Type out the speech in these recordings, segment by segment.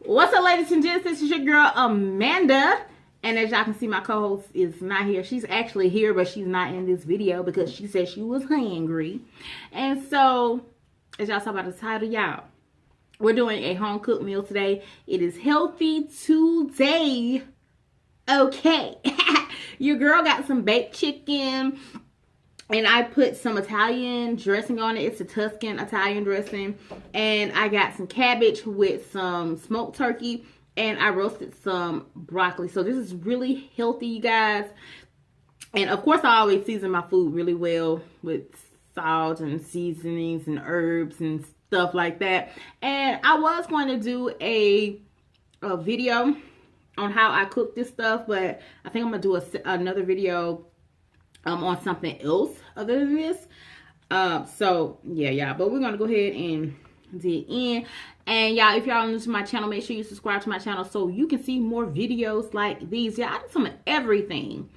What's up, ladies and gents? This is your girl Amanda, and as y'all can see, my co-host is not here. She's actually here, but she's not in this video because she said she was hungry. And so, as y'all saw by the title, y'all, we're doing a home cooked meal today. It is healthy today. Okay. Your girl got some baked chicken, and I put some Italian dressing on it. It's a Tuscan Italian dressing. And I got some cabbage with some smoked turkey. And I roasted some broccoli. So this is really healthy, you guys. And of course, I always season my food really well with salt and seasonings and herbs and stuff like that. And I was going to do a video on how I cook this stuff. But I think I'm going to do another video on something else other than this. So yeah, y'all, but we're gonna go ahead and dig in. And y'all, if y'all are new to my channel, make sure you subscribe to my channel so you can see more videos like these. Yeah, I do some of everything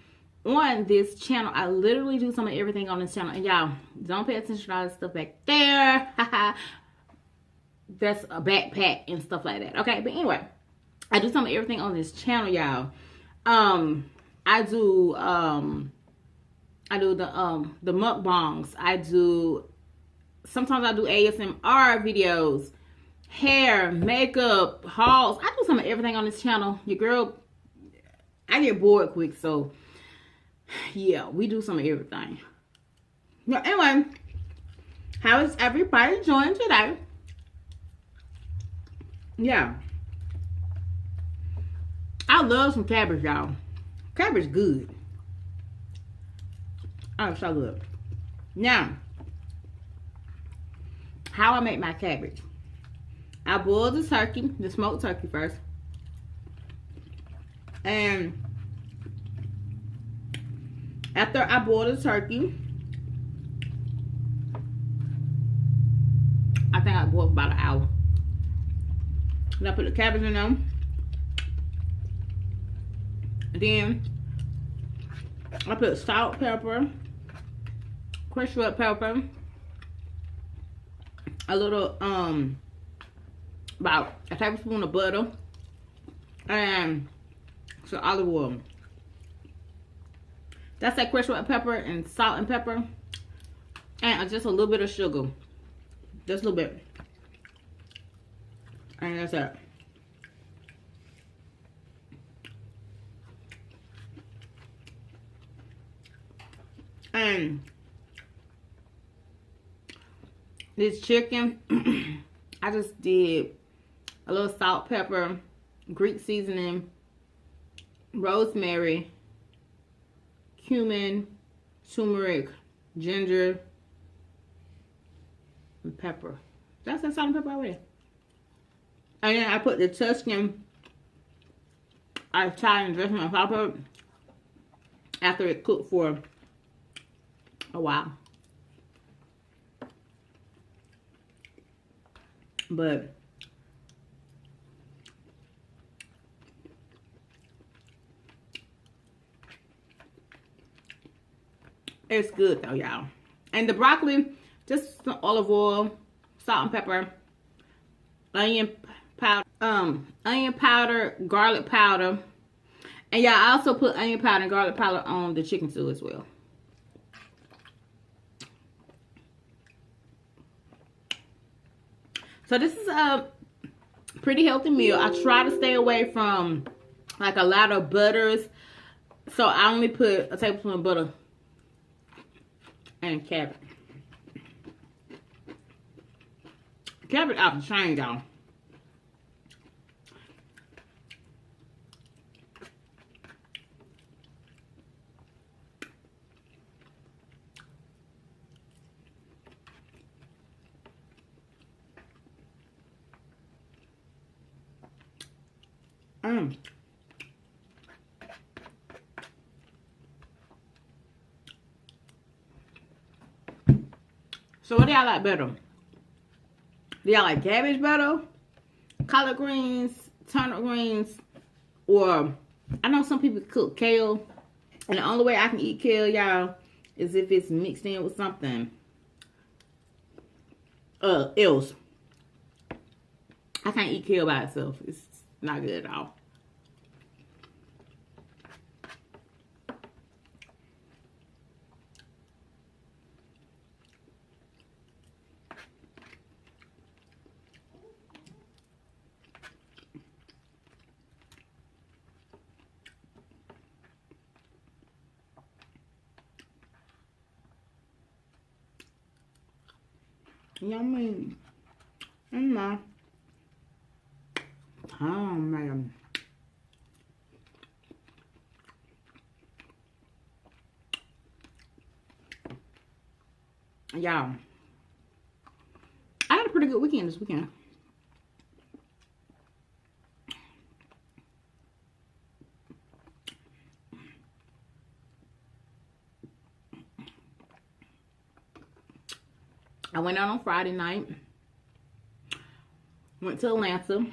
on this channel. I literally do some of everything on this channel. And y'all, don't pay attention to all this stuff back there. That's a backpack and stuff like that. Okay, but anyway, I do some of everything on this channel, y'all. I do the mukbangs. Sometimes I do ASMR videos, hair, makeup, hauls. I do some of everything on this channel. Your girl, I get bored quick, so yeah, we do some of everything. Now, anyway, how is everybody doing today? Yeah, I love some cabbage, y'all. Cabbage good. Oh, so good. Now, how I make my cabbage. I boil the turkey, the smoked turkey first. And after I boil the turkey, I think I boiled about an hour. And I put the cabbage in them. And then I put salt, pepper, crushed red pepper, a little, about a tablespoon of butter, and some olive oil. That's that crushed red pepper and salt and pepper, and just a little bit of sugar. Just a little bit. And that's it. And this chicken, I just did a little salt, pepper, Greek seasoning, rosemary, cumin, turmeric, ginger, and pepper. That's that salt and pepper already. And then I put the Tuscan Italian dressing on top of it after it cooked for a while. But it's good though, y'all. And the broccoli, just some olive oil, salt and pepper, onion powder, garlic powder. And y'all, I also put onion powder and garlic powder on the chicken too as well. So this is a pretty healthy meal. I try to stay away from like a lot of butters. So I only put a tablespoon of butter and cabbage. Cabbage out the chain, y'all. So what do y'all like better? Do y'all like cabbage better? Collard greens, turnip greens, or I know some people cook kale, and the only way I can eat kale, y'all, is if it's mixed in with something else. I can't eat kale by itself. It's Not good at all. Yummy. Oh man. Y'all, I had a pretty good weekend this weekend. I went out on Friday night. Went to Atlanta.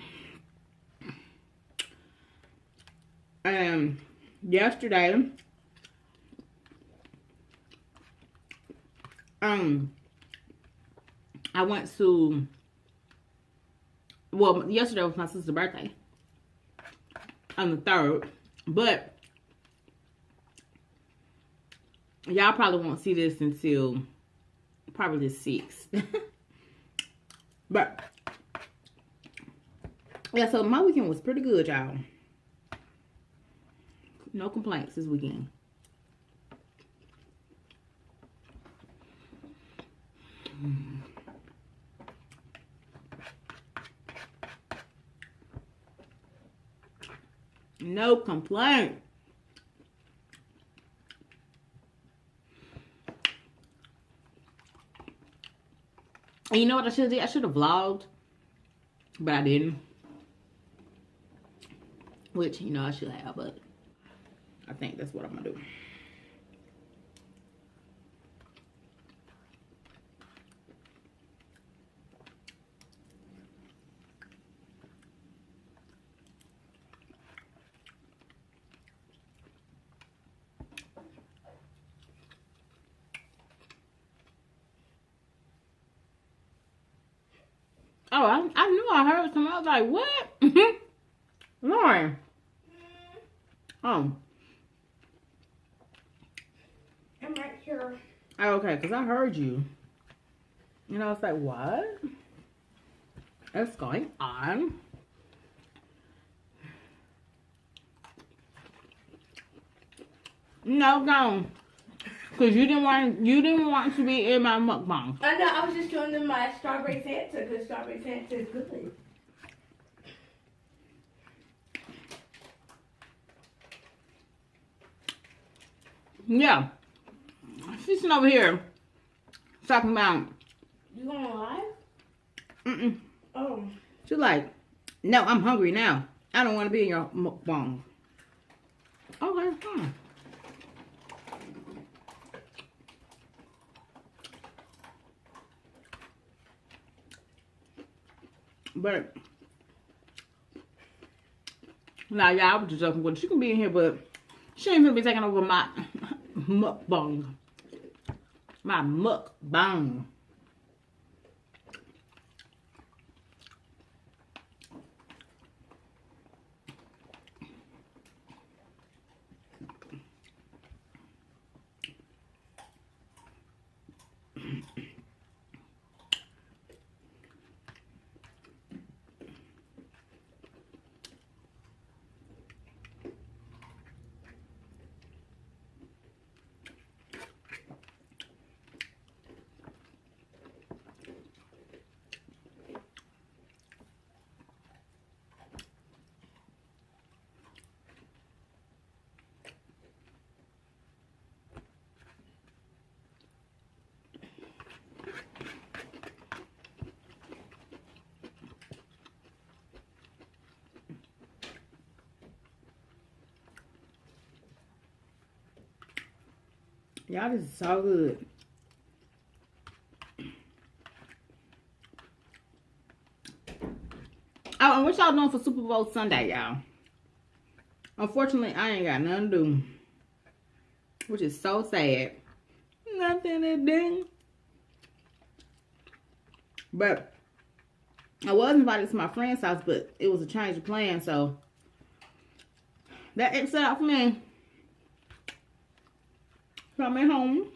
And yesterday, I went to, well, yesterday was my sister's birthday. On the 3rd. But y'all probably won't see this until probably the 6th. But yeah, so my weekend was pretty good, y'all. No complaints this weekend. No complaint. And you know what I should have did? I should have vlogged, but I didn't. Which, you know, I should have, but I think that's what I'm gonna do. Oh, I knew I heard something. I was like, what? Lauren. I'm right here. Oh, okay, because I heard you. And I was like, what? What's going on? No, go. Because you didn't want to be in my mukbang. I know, I was just showing them my strawberry Fanta because strawberry Fanta is good. Yeah. She's sitting over here talking about. You going live? Mm-mm. Oh. She's like, no, I'm hungry now. I don't want to be in your mukbang. Okay, fine. But now, y'all, I was just joking with her. She can be in here, but she ain't gonna be taking over my mukbang. My mukbang. Y'all, this is so good. Oh, and what y'all doing for Super Bowl Sunday, y'all? Unfortunately, I ain't got nothing to do. Which is so sad. Nothing to do. But I was invited to my friend's house, but it was a change of plan, so that X it out for me. Coming home.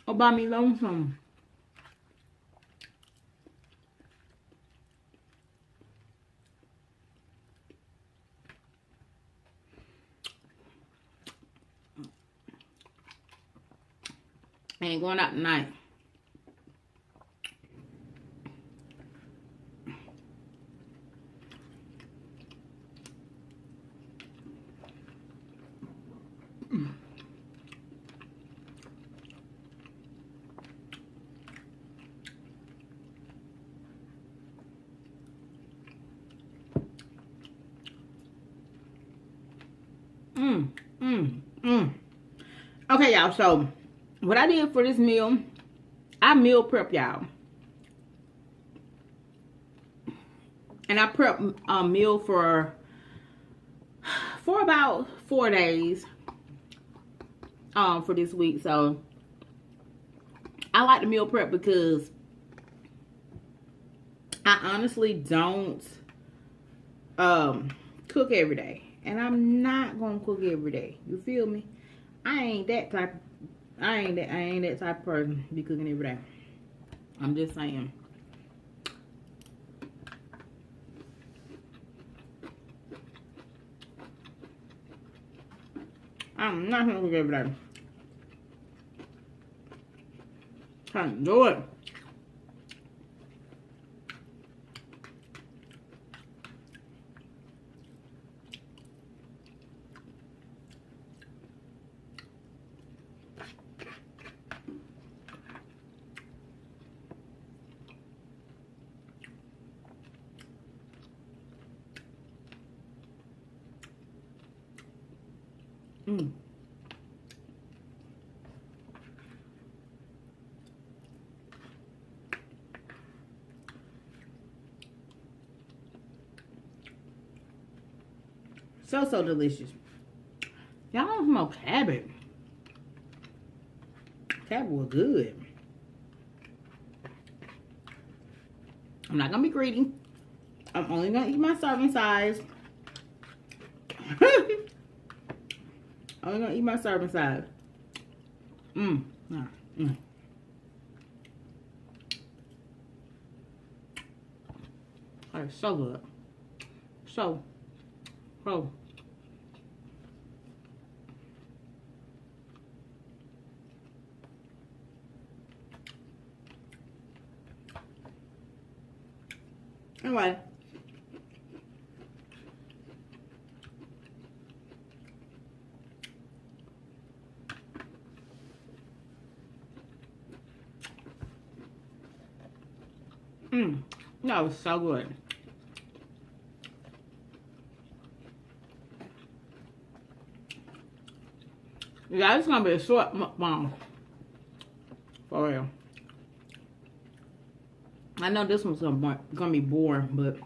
Or buy me lonesome. I ain't going out tonight. Okay, y'all, so what I did for this meal, I meal prep, y'all. And I prep a meal for about 4 days for this week. So I like to meal prep because I honestly don't cook every day. And I'm not gonna cook every day. You feel me? I ain't that type of person to be cooking every day. I'm just saying. I'm not gonna cook every day. Can't do it. So delicious. Y'all don't smoke cabbage. Cabbage was good. I'm not gonna be greedy. I'm only gonna eat my serving size. Only gonna eat my serving size. It's so good. So. Anyway. That was so good. Yeah, it's gonna be a short mukbang. For real. I know this one's gonna be boring, but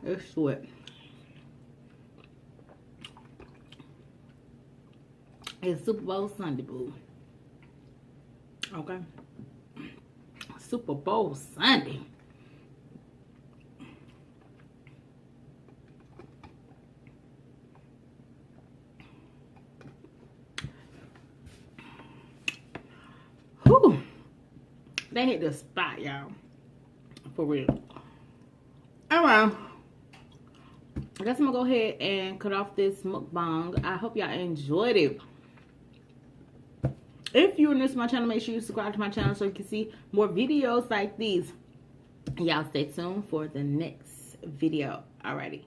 it's short. It's Super Bowl Sunday, boo. Okay. Super Bowl Sunday. Whew. They hit the spot, y'all. For real. Alright. I guess I'm gonna go ahead and cut off this mukbang. I hope y'all enjoyed it. If you're new to my channel, make sure you subscribe to my channel so you can see more videos like these. Y'all stay tuned for the next video. Alrighty.